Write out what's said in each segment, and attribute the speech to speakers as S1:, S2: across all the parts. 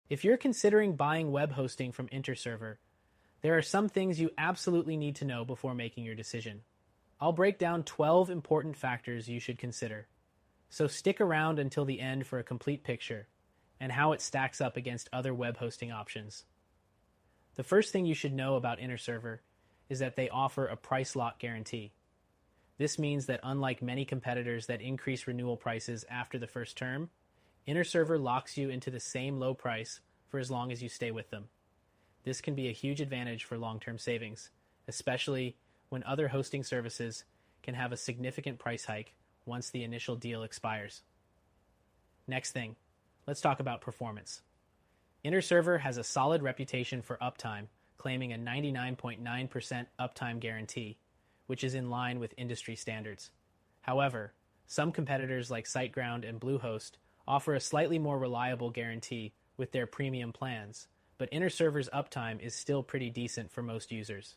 S1: If you're considering buying web hosting from InterServer, there are some things you absolutely need to know before making your decision. I'll break down 12 important factors you should consider. So stick around until the end for a complete picture and how it stacks up against other web hosting options. The first thing you should know about InterServer is that they offer a price lock guarantee. This means that unlike many competitors that increase renewal prices after the first term, InterServer locks you into the same low price for as long as you stay with them. This can be a huge advantage for long-term savings, especially when other hosting services can have a significant price hike once the initial deal expires. Next thing, let's talk about performance. InterServer has a solid reputation for uptime, claiming a 99.9% uptime guarantee, which is in line with industry standards. However, some competitors like SiteGround and Bluehost offer a slightly more reliable guarantee with their premium plans, but InterServer's uptime is still pretty decent for most users.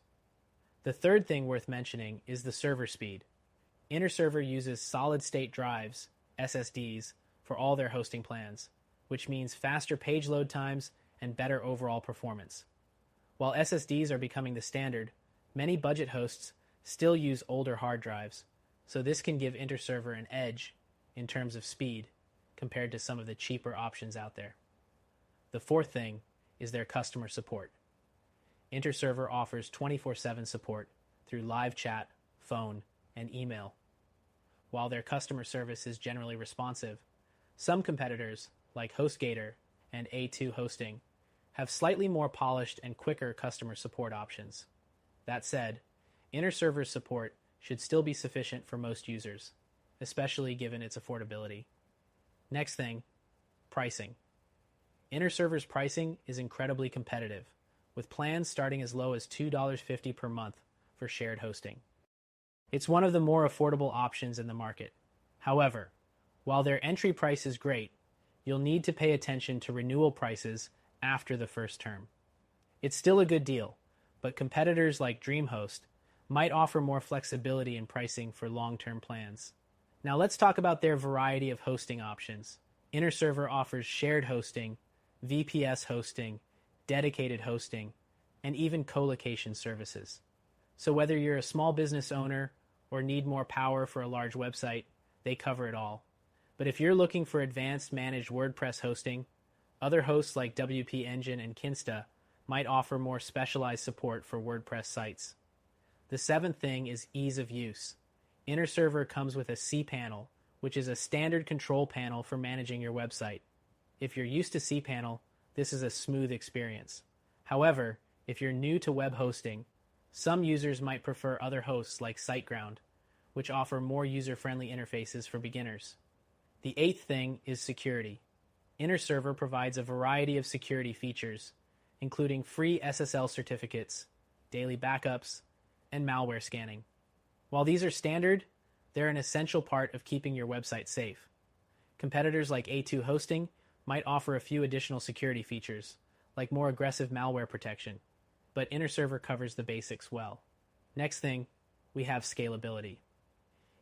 S1: The third thing worth mentioning is the server speed. InterServer uses solid-state drives, SSDs, for all their hosting plans, which means faster page load times and better overall performance. While SSDs are becoming the standard, many budget hosts still use older hard drives, so this can give InterServer an edge in terms of speed compared to some of the cheaper options out there. The fourth thing is their customer support. InterServer offers 24/7 support through live chat, phone, and email. While their customer service is generally responsive, some competitors, like HostGator and A2 Hosting, have slightly more polished and quicker customer support options. That said, InterServer's support should still be sufficient for most users, especially given its affordability. Next thing, pricing. InterServer's pricing is incredibly competitive, with plans starting as low as $2.50 per month for shared hosting. It's one of the more affordable options in the market. However, while their entry price is great, you'll need to pay attention to renewal prices after the first term. It's still a good deal, but competitors like DreamHost might offer more flexibility in pricing for long-term plans. Now let's talk about their variety of hosting options. InterServer offers shared hosting, VPS hosting, dedicated hosting, and even co-location services. So whether you're a small business owner or need more power for a large website, they cover it all. But if you're looking for advanced managed WordPress hosting, other hosts like WP Engine and Kinsta might offer more specialized support for WordPress sites. The seventh thing is ease of use. InterServer comes with a cPanel, which is a standard control panel for managing your website. If you're used to cPanel, this is a smooth experience. However, if you're new to web hosting, some users might prefer other hosts like SiteGround, which offer more user-friendly interfaces for beginners. The eighth thing is security. InterServer provides a variety of security features, including free SSL certificates, daily backups, and malware scanning. While these are standard, they're an essential part of keeping your website safe. Competitors like A2 Hosting might offer a few additional security features, like more aggressive malware protection, but InterServer covers the basics well. Next thing, we have scalability.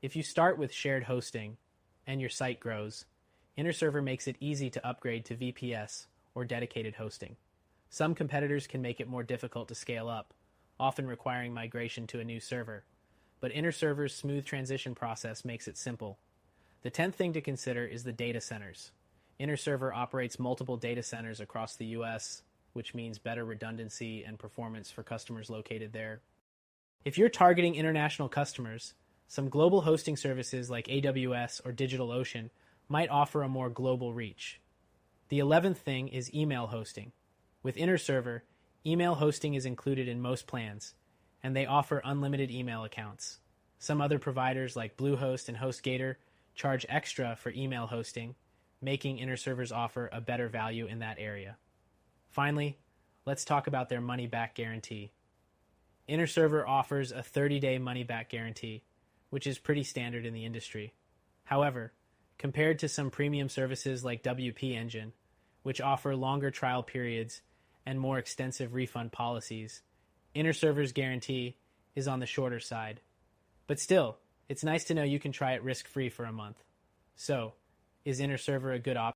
S1: If you start with shared hosting and your site grows, InterServer makes it easy to upgrade to VPS or dedicated hosting. Some competitors can make it more difficult to scale up, often requiring migration to a new server, but InterServer's smooth transition process makes it simple. The 10th thing to consider is the data centers. InterServer operates multiple data centers across the US, which means better redundancy and performance for customers located there. If you're targeting international customers, some global hosting services like AWS or DigitalOcean might offer a more global reach. The 11th thing is email hosting. With InterServer, email hosting is included in most plans, and they offer unlimited email accounts. Some other providers like Bluehost and HostGator charge extra for email hosting, making InterServer's offer a better value in that area. Finally, let's talk about their money-back guarantee. InterServer offers a 30-day money-back guarantee, which is pretty standard in the industry. However, compared to some premium services like WP Engine, which offer longer trial periods and more extensive refund policies, InterServer's guarantee is on the shorter side. But still, it's nice to know you can try it risk-free for a month. So, is InterServer a good option?